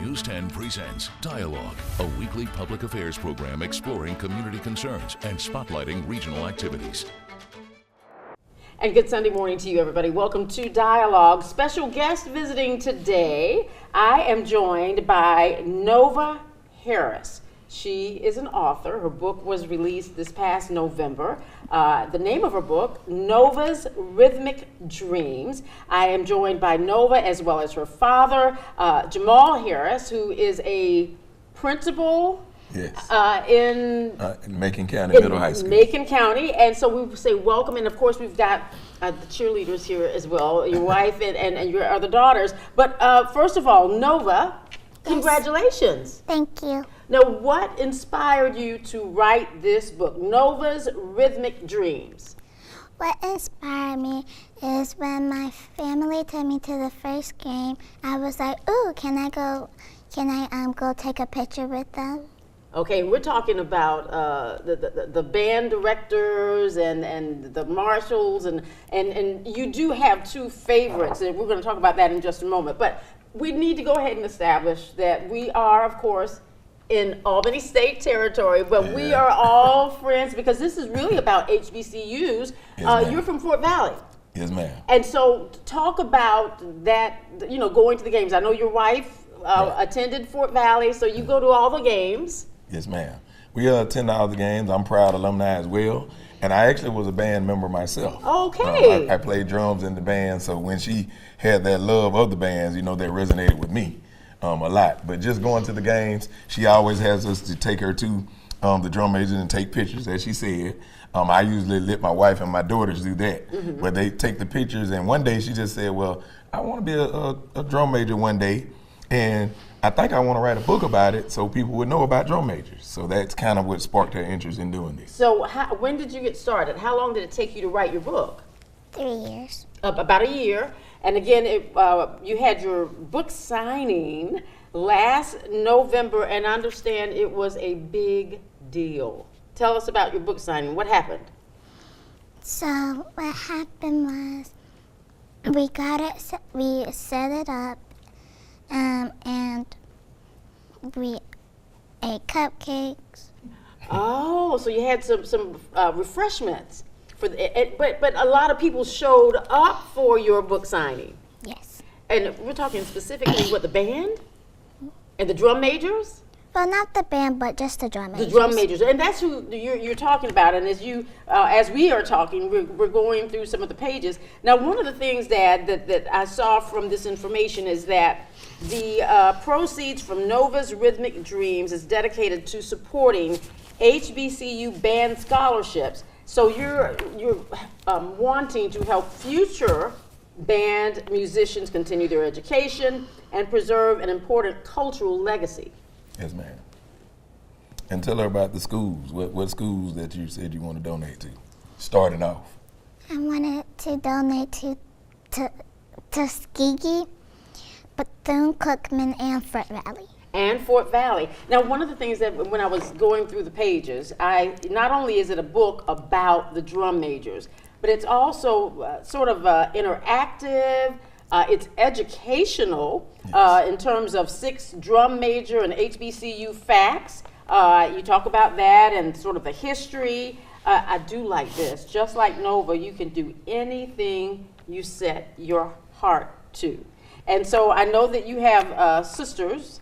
News 10 presents Dialogue, a weekly public affairs program exploring community concerns and spotlighting regional activities. And good Sunday morning to you, everybody. Welcome to Dialogue. Special guest visiting today. I am joined by Nova Harris. She is an author. Her book was released this past November. The name of her book, Nova's Rhythmic Dreams. I am joined by Nova as well as her father, Jamal Harris, who is a principal in Macon County Middle High School. Macon County, and so we say welcome, and of course we've got the cheerleaders here as well, your wife and your other daughters. But first of all, Nova, congratulations. Thank you. Now, what inspired you to write this book, Nova's Rhythmic Dreams? What inspired me is when my family took me to the first game, I was like, ooh, can I go take a picture with them? Okay, we're talking about the band directors and the marshals, and you do have two favorites, and we're going to talk about that in just a moment. But we need to go ahead and establish that we are, of course, in Albany State Territory, but we are all friends because this is really about HBCUs. Yes, you're from Fort Valley. Yes, ma'am. And so talk about that, going to the games. I know your wife attended Fort Valley, so you go to all the games. Yes, ma'am. We attend all the games. I'm proud alumni as well. And I actually was a band member myself. Okay. I played drums in the band, so when she had that love of the bands, that resonated with me a lot. But just going to the games, she always has us to take her to the drum majors and take pictures, as she said. I usually let my wife and my daughters do that, but they take the pictures. And one day she just said, well, I want to be a drum major one day, and I think I want to write a book about it so people would know about drum majors. So that's kind of what sparked her interest in doing this. So when did you get started? How long did it take you to write your book? 3 years. About a year. And again, you had your book signing last November, and I understand it was a big deal. Tell us about your book signing. What happened? So what happened was we set it up, and we ate cupcakes. Oh, so you had some refreshments but a lot of people showed up for your book signing. Yes. And we're talking specifically what, the band and the drum majors? Well, not the band, but just the drum majors. The drum majors, and that's who you're talking about. And as we are talking, we're going through some of the pages. Now, one of the things that I saw from this information is that the proceeds from Nova's Rhythmic Dreams is dedicated to supporting HBCU band scholarships. So you're wanting to help future band musicians continue their education and preserve an important cultural legacy. Yes, ma'am. And tell her about the schools. What schools that you said you want to donate to, starting off? I wanted to donate to Tuskegee, Bethune-Cookman, and Fort Valley. And Fort Valley. Now, one of the things that when I was going through the pages, not only is it a book about the drum majors, but it's also sort of interactive. It's educational in terms of 6 drum major and HBCU facts. You talk about that and sort of the history. I do like this. Just like Nova, you can do anything you set your heart to. And so I know that you have sisters.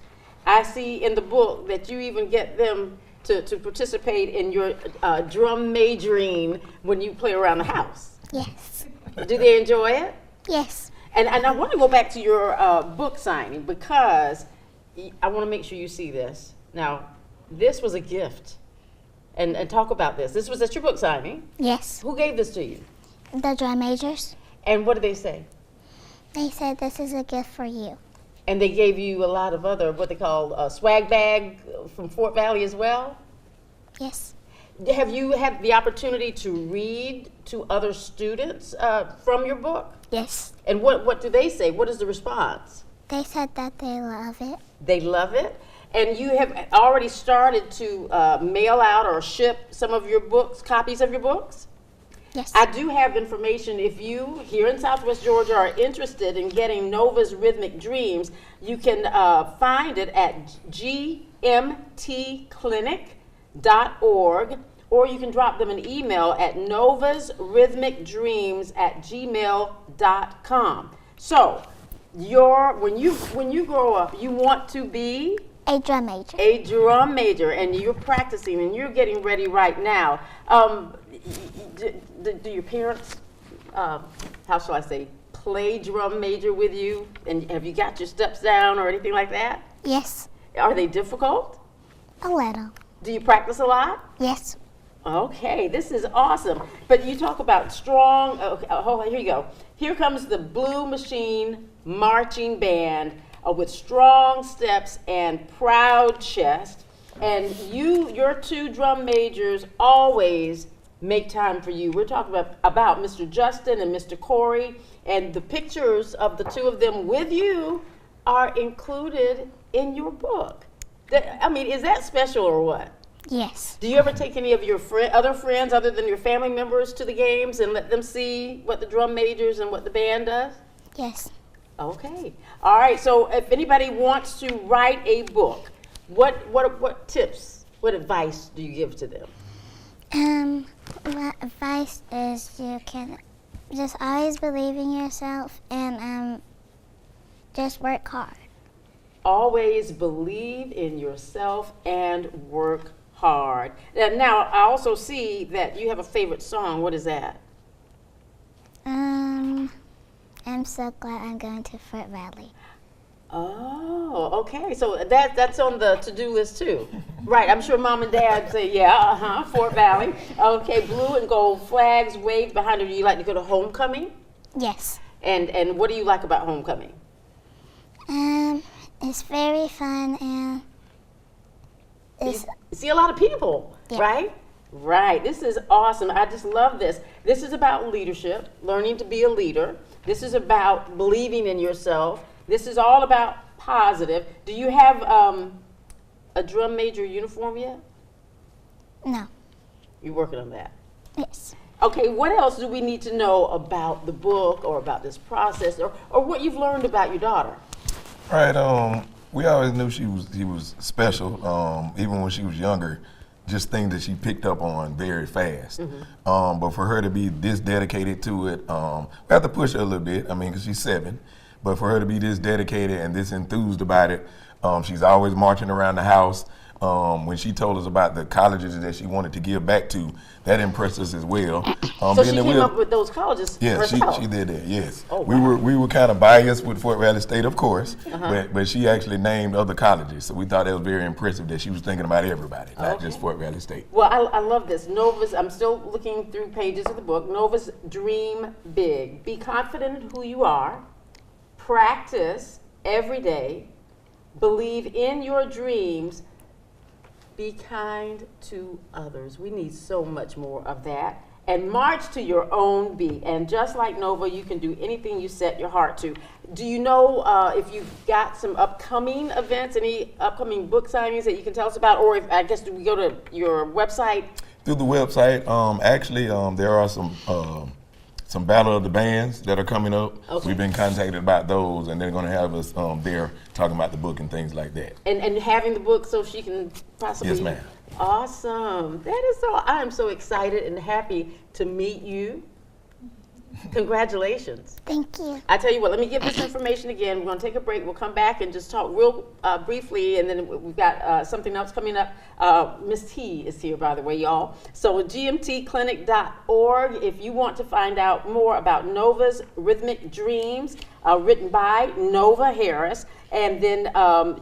I see in the book that you even get them to participate in your drum majoring when you play around the house. Yes. Do they enjoy it? Yes. And I want to go back to your book signing because I want to make sure you see this. Now, this was a gift. And talk about this. This was at your book signing. Yes. Who gave this to you? The drum majors. And what did they say? They said this is a gift for you. And they gave you a lot of other, what they call swag bag from Fort Valley as well? Yes. Have you had the opportunity to read to other students from your book? Yes. And what do they say? What is the response? They said that they love it. They love it? And you have already started to mail out or ship some of your books, copies of your books? Yes. I do have information. If you here in Southwest Georgia are interested in getting Nova's Rhythmic Dreams, you can find it at gmtclinic.org, or you can drop them an email at novasrhythmicdreams@gmail.com. So, when you grow up, you want to be A drum major. a drum major, and you're practicing and you're getting ready right now. Do your parents, how shall I say, play drum major with you? And have you got your steps down or anything like that? Yes. Are they difficult? A little. Do you practice a lot? Yes. Okay, this is awesome. But you talk about strong, okay, here you go. Here comes the Blue Machine Marching Band with strong steps and proud chest. And your two drum majors always make time for you. We're talking about Mr. Justin and Mr. Corey, and the pictures of the two of them with you are included in your book. I mean, is that special or what? Yes. Do you ever take any of your other friends other than your family members to the games and let them see what the drum majors and what the band does? Yes. Okay. All right. So if anybody wants to write a book, what tips, what advice do you give to them? My advice is you can just always believe in yourself and just work hard. Always believe in yourself and work hard. And now I also see that you have a favorite song. What is that? I'm so glad I'm going to Fort Valley. Oh, okay. So that's on the to-do list too. Right. I'm sure mom and dad say, yeah, Fort Valley. Okay, blue and gold flags waved behind you. Do you like to go to homecoming? Yes. And what do you like about homecoming? It's very fun and it's You see a lot of people, Yeah. right? Right. This is awesome. I just love this. This is about leadership, learning to be a leader. This is about believing in yourself. This is all about positive. Do you have a drum major uniform yet? no. You're working on that. Yes. Okay, what else do we need to know about the book or about this process or what you've learned about your daughter? Right. We always knew she was special. Even when she was younger, just things that she picked up on very fast. But for her to be this dedicated to it, we have to push her a little bit. I mean, because she's 7. But for her to be this dedicated and this enthused about it, she's always marching around the house. When she told us about the colleges that she wanted to give back to, that impressed us as well. So she came up with those colleges herself? she did that, yes. Oh, We were kind of biased with Fort Valley State, of course, but she actually named other colleges. So we thought that was very impressive that she was thinking about everybody, not just Fort Valley State. Well, I love this. Nova's, I'm still looking through pages of the book. Nova's Dream Big. Be confident in who you are. Practice every day. Believe in your dreams. Be kind to others. We need so much more of that. And march to your own beat. And just like Nova, you can do anything you set your heart to. Do you know if you've got some upcoming events, any upcoming book signings that you can tell us about? Or if, I guess, do we go to your website? Through the website, actually, there are some Battle of the Bands that are coming up. Okay. We've been contacted about those, and they're going to have us there talking about the book and things like that. And having the book so she can possibly. Yes, ma'am. Awesome. That is so. I am so excited and happy to meet you. Congratulations. Thank you. I tell you what, let me give this information again. We're going to take a break. We'll come back and just talk real briefly, and then we've got something else coming up. Miss T is here, by the way, y'all. So gmtclinic.org if you want to find out more about Nova's Rhythmic Dreams, written by Nova Harris. And then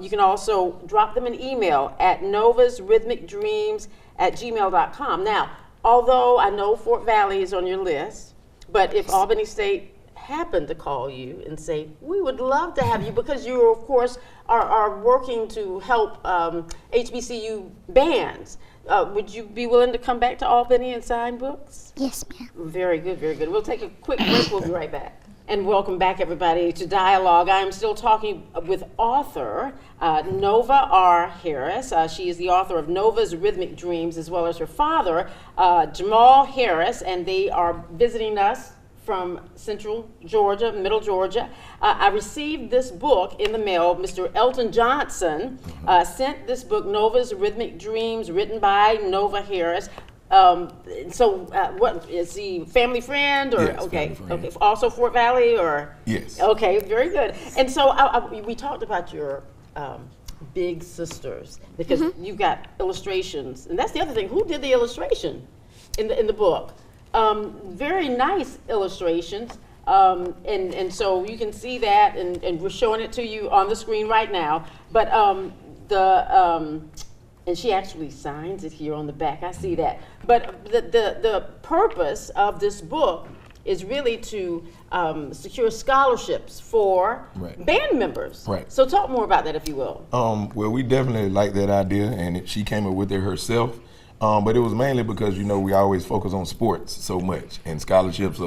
you can also drop them an email at novasrhythmicdreams@gmail.com. Now, although I know Fort Valley is on your list, but if Albany State happened to call you and say, we would love to have you, because you, of course, are working to help HBCU bands, would you be willing to come back to Albany and sign books? Yes, ma'am. Very good, very good. We'll take a quick break. We'll be right back. And welcome back, everybody, to Dialogue. I am still talking with author Nova R. Harris. She is the author of Nova's Rhythmic Dreams, as well as her father, Jamal Harris, and they are visiting us from Central Georgia, Middle Georgia. I received this book in the mail. Mr. Elton Johnson sent this book, Nova's Rhythmic Dreams, written by Nova Harris. What is he, family friend, or yes, okay, friend. okay, also Fort Valley, or yes, okay, very good. And so we talked about your big sisters, because you've got illustrations, and that's the other thing. Who did the illustration in the book? Very nice illustrations, and so you can see that, and we're showing it to you on the screen right now. But and she actually signs it here on the back. I see that. But the purpose of this book is really to secure scholarships for band members. Right. So talk more about that, if you will. Well, we definitely like that idea, and she came up with it herself. But it was mainly because, you know, we always focus on sports so much, and scholarships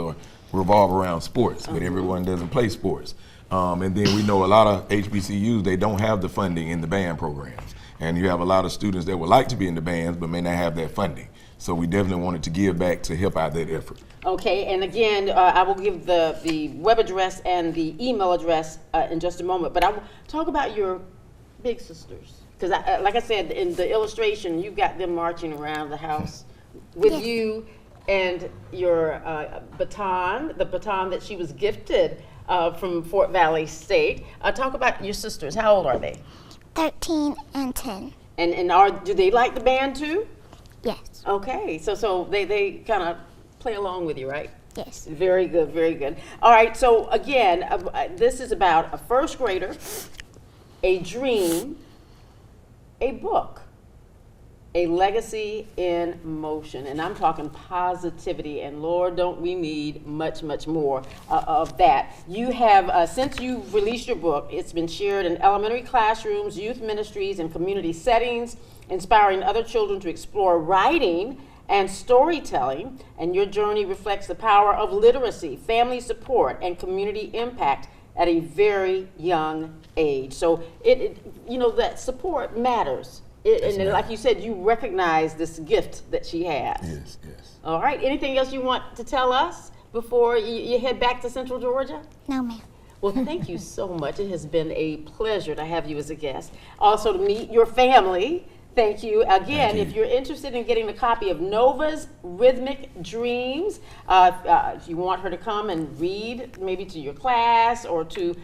revolve around sports, but everyone doesn't play sports. And then we know a lot of HBCUs, they don't have the funding in the band programs. And you have a lot of students that would like to be in the bands, but may not have that funding. So we definitely wanted to give back to help out that effort. Okay, and again, I will give the web address and the email address in just a moment, but I will talk about your big sisters. Because like I said, in the illustration, you've got them marching around the house with you and your baton, the baton that she was gifted from Fort Valley State. Talk about your sisters. How old are they? 13 and 10. And do they like the band too? Yes. Okay, so they kind of play along with you, right? Yes. Very good, very good. All right, so again, this is about a first grader, a dream, a book, a legacy in motion. And I'm talking positivity, and Lord, don't we need much, much more of that. You have, since you've released your book, it's been shared in elementary classrooms, youth ministries, and community settings, inspiring other children to explore writing and storytelling. And your journey reflects the power of literacy, family support, and community impact at a very young age. So you know, that support matters. And like you said, you recognize this gift that she has. Yes, yes. All right, anything else you want to tell us before you head back to Central Georgia? No, ma'am. Well, thank you so much. It has been a pleasure to have you as a guest. Also to meet your family. Thank you. Again, Thank you. if you're interested in getting a copy of Nova's Rhythmic Dreams, if you want her to come and read maybe to your class or to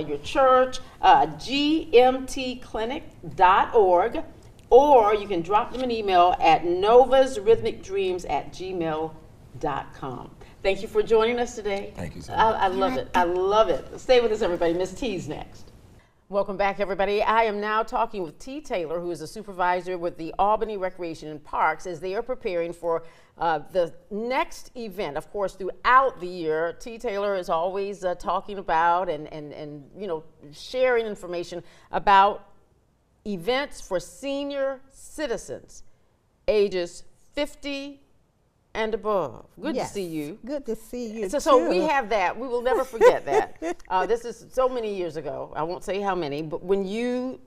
your church, gmtclinic.org, or you can drop them an email at novasrhythmicdreams@gmail.com. Thank you for joining us today. Thank you so much. I love it. I love it. Stay with us, everybody. Miss T's next. Welcome back, everybody. I am now talking with T. Taylor, who is a supervisor with the Albany Recreation and Parks, as they are preparing for the next event. Of course, throughout the year, T. Taylor is always talking about and you know, sharing information about events for senior citizens ages 50 and above. Good to see you. Good to see you. So we have that. We will never forget that. This is so many years ago. I won't say how many, but when you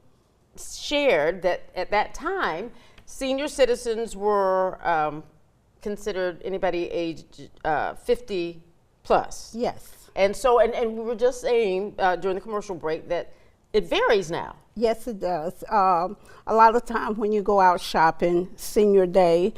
shared that at that time, senior citizens were considered anybody aged 50 plus. Yes. And so, and we were just saying during the commercial break that it varies now. Yes, it does. A lot of time when you go out shopping, senior day,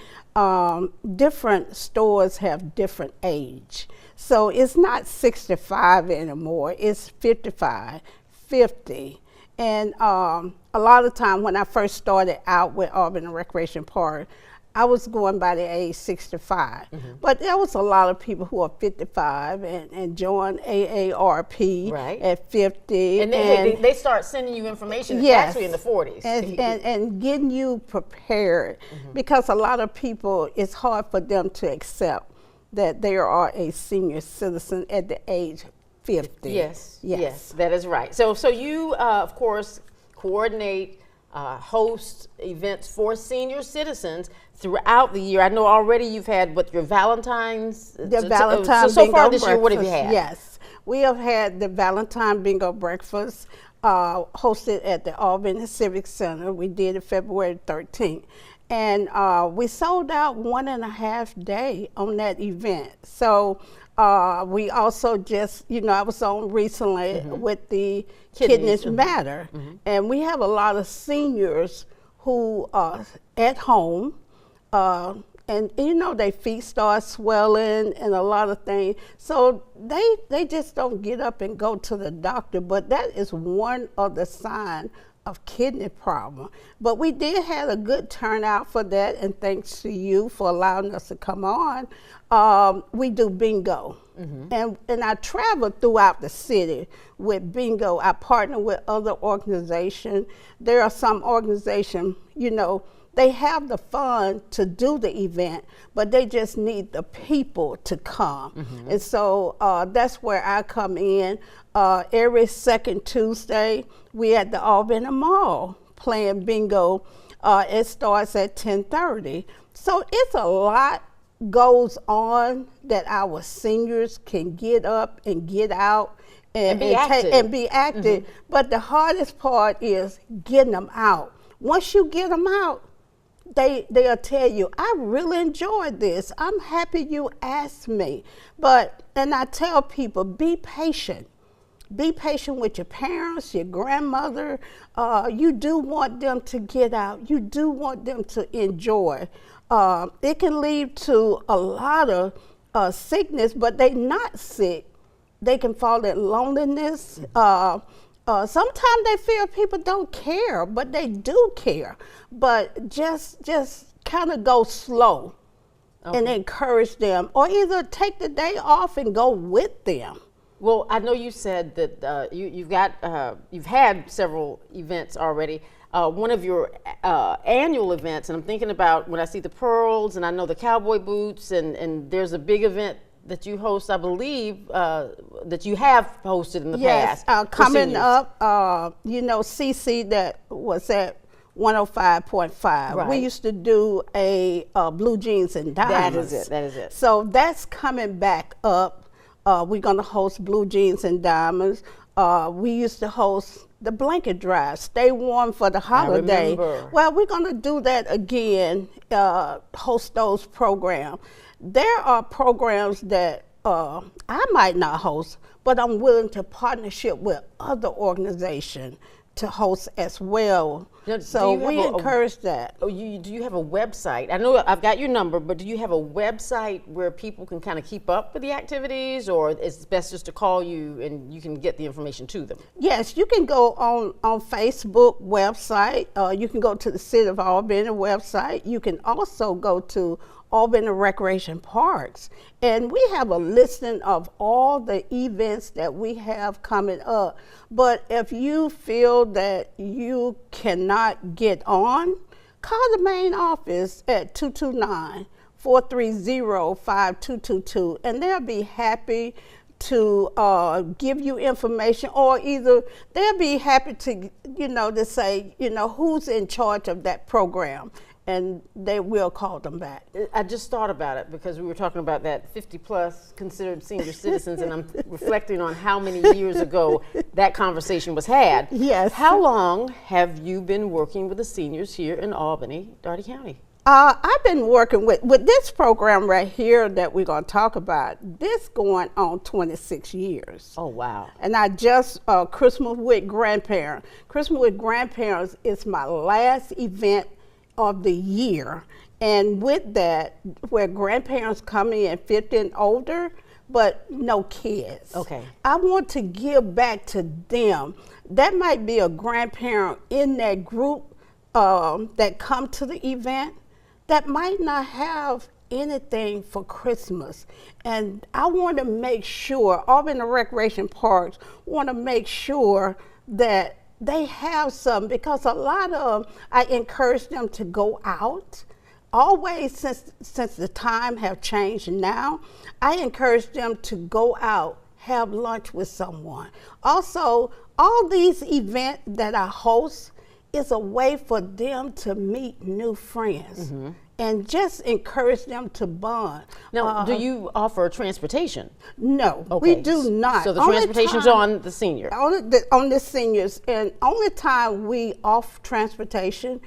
different stores have different age. So it's not 65 anymore, it's 55, 50. And a lot of time when I first started out with Albany Recreation Park, I was going by the age 65. But there was a lot of people who are 55 and joined AARP at 50. And they start sending you information actually in the 40s. And getting you prepared, because a lot of people, it's hard for them to accept that they are a senior citizen at the age 50. Yes, that is right. So you, of course, coordinate host events for senior citizens throughout the year. I know already you've had your Valentine's. So far this year, what have you had? Yes, we have had the Valentine Bingo Breakfast hosted at the Albany Civic Center. We did it February 13th. And we sold out 1.5 days on that event. So we also just, I was on recently with the Kidneys Matter. And we have a lot of seniors who are at home, and their feet start swelling and a lot of things. So they just don't get up and go to the doctor, but that is one of the signs of kidney problem. But we did have a good turnout for that, and thanks to you for allowing us to come on. We do bingo, and I travel throughout the city with bingo. I partner with other organizations. There are some organizations, they have the fund to do the event, but they just need the people to come. And so that's where I come in. Every second Tuesday, we at the Albany Mall playing bingo. It starts at 10:30. So it's a lot goes on that our seniors can get up and get out and be active. But the hardest part is getting them out. Once you get them out, they'll tell you, I really enjoyed this. I'm happy you asked me. And I tell people, be patient. Be patient with your parents, your grandmother. You do want them to get out. You do want them to enjoy. It can lead to a lot of sickness, but they're not sick. They can fall in loneliness. Sometimes they feel people don't care, but they do care. But just kind of go slow and encourage them, or either take the day off and go with them. Well, I know you said that you've had several events already. One of your annual events, and I'm thinking about when I see the pearls, and I know the cowboy boots, and there's a big event that you host, I believe, that you have hosted in the past. Yes, coming up, CC that was at 105.5. Right. We used to do a Blue Jeans and Diamonds. That is it. So that's coming back up. We're going to host Blue Jeans and Diamonds. We used to host the blanket drive, Stay Warm for the Holiday. Well, we're going to do that again, host those programs. There are programs that I might not host, but I'm willing to partnership with other organizations to host as well. Now, so we encourage that. Do you have a website? I know I've got your number, but do you have a website where people can kind of keep up with the activities, or it's best just to call you and you can get the information to them? Yes, you can go on Facebook website. You can go to the City of Albany website. You can also go to Albany Recreation Parks. And we have a listing of all the events that we have coming up. But if you feel that you cannot get on, call the main office at 229-430-5222, and they'll be happy to give you information, or either they'll be happy to, to say, who's in charge of that program, and they will call them back. I just thought about it because we were talking about that 50 plus considered senior citizens, and I'm reflecting on how many years ago that conversation was had. Yes. How long have you been working with the seniors here in Albany, Dougherty County? I've been working with this program right here that we're going to talk about, this going on 26 years. Oh, wow. And I just, Christmas with Grandparents. Christmas with Grandparents is my last event of the year. And with that, where grandparents come in 50 and older, but no kids. Okay. I want to give back to them. That might be a grandparent in that group that come to the event that might not have anything for Christmas. And I want to make sure, Albany Recreation Parks want to make sure that they have some, because a lot of them, I encourage them to go out. Always, since the time have changed now, I encourage them to go out, have lunch with someone. Also, all these events that I host it's a way for them to meet new friends and just encourage them to bond. Now, do you offer transportation? No, Okay. we do not. So the Only transportation's time- on the senior. on the seniors, and only time we offer transportation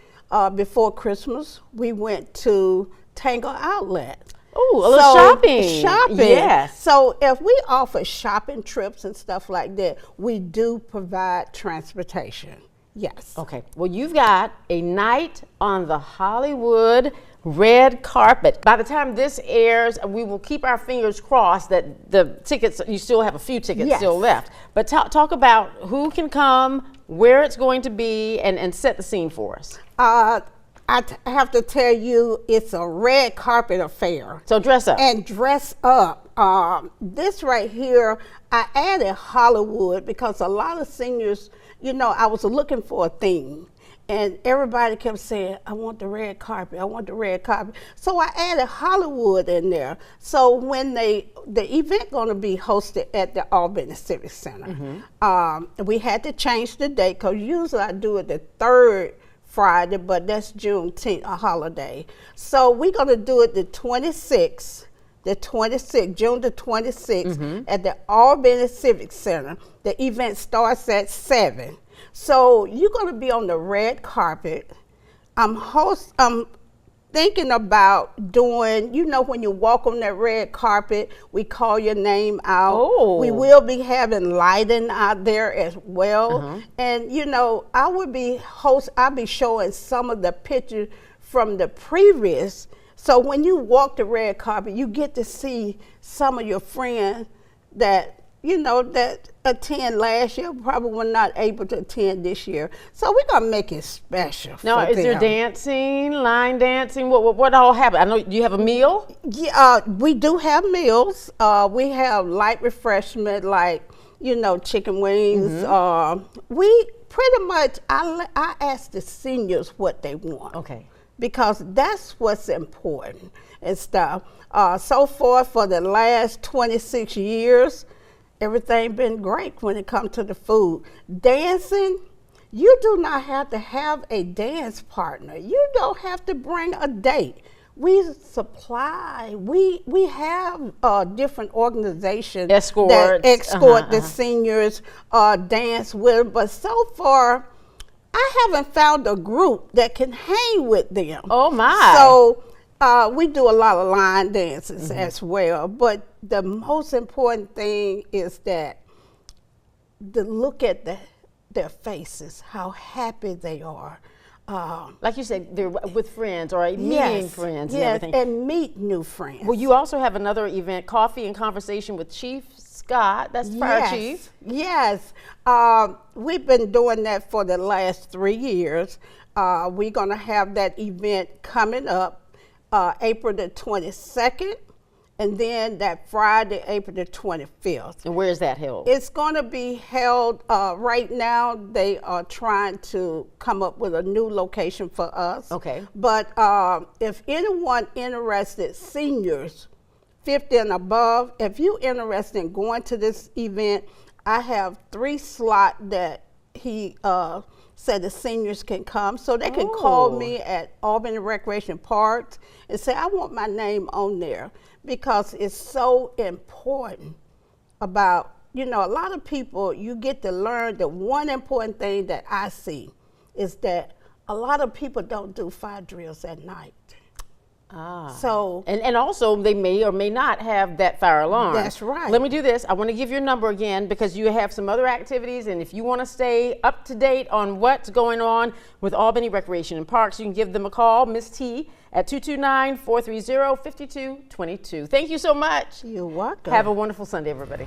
before Christmas, we went to Tangle Outlet. Oh, a little shopping. Shopping. Yes. So if we offer shopping trips and stuff like that, we do provide transportation. Yes. Okay. Well, you've got a night on the Hollywood red carpet. By the time this airs, we will keep our fingers crossed that the tickets, you still have a few tickets Yes. still left. But talk about who can come, where it's going to be, and set the scene for us. Have to tell you, it's a red carpet affair. So dress up. And dress up. This right here, I added Hollywood because a lot of seniors, you know, I was looking for a theme. And everybody kept saying, I want the red carpet, I want the red carpet. So I added Hollywood in there. So when the event going to be hosted at the Albany Civic Center, we had to change the date because usually I do it the third Friday, but that's Juneteenth, a holiday. So we're going to do it the 26th, June the 26th at the Albany Civic Center. The event starts at 7. So you're going to be on the red carpet. I'm thinking about doing, you know, when you walk on that red carpet, we call your name out. Oh. We will be having lighting out there as well. And, you know, I'll be showing some of the pictures from the previous. So when you walk the red carpet, you get to see some of your friends that, you know, that attend last year probably were not able to attend this year. So we're going to make it special. Now, for is there them. dancing, line dancing? What all happens? I know you have a meal? Yeah, we do have meals. We have light refreshment like, you know, chicken wings. We pretty much, I ask the seniors what they want. Okay. Because that's what's important and stuff. So far for the last 26 years, everything been great when it comes to the food. Dancing, you do not have to have a dance partner. You don't have to bring a date. We supply, we have different organizations Escorts. that escort the seniors dance with, but so far, I haven't found a group that can hang with them. Oh my. So we do a lot of line dances as well, but the most important thing is that to look at their faces, how happy they are. Like you said, they're with friends or meeting friends and everything. And meet new friends. Well, you also have another event, Coffee and Conversation with Chief Scott. That's Fire Chief. Yes. We've been doing that for the last 3 years. We're going to have that event coming up April the 22nd, and then that Friday, April the 25th. And where is that held? It's going to be held, right now, they are trying to come up with a new location for us. Okay. But if anyone interested, seniors, 50 and above, if you're interested in going to this event, I have 3 slots that he said the seniors can come. So they can call me at Albany Recreation Parks and say, I want my name on there, because it's so important about, you know, a lot of people, you get to learn the one important thing that I see is that a lot of people don't do fire drills at night. So and also they may or may not have that fire alarm. That's right. Let me do this. I want to give your number again because you have some other activities, and if you want to stay up to date on what's going on with Albany Recreation and Parks, you can give them a call, Miss T, at 229-430-5222. Thank you so much. You're welcome. Have a wonderful Sunday, everybody.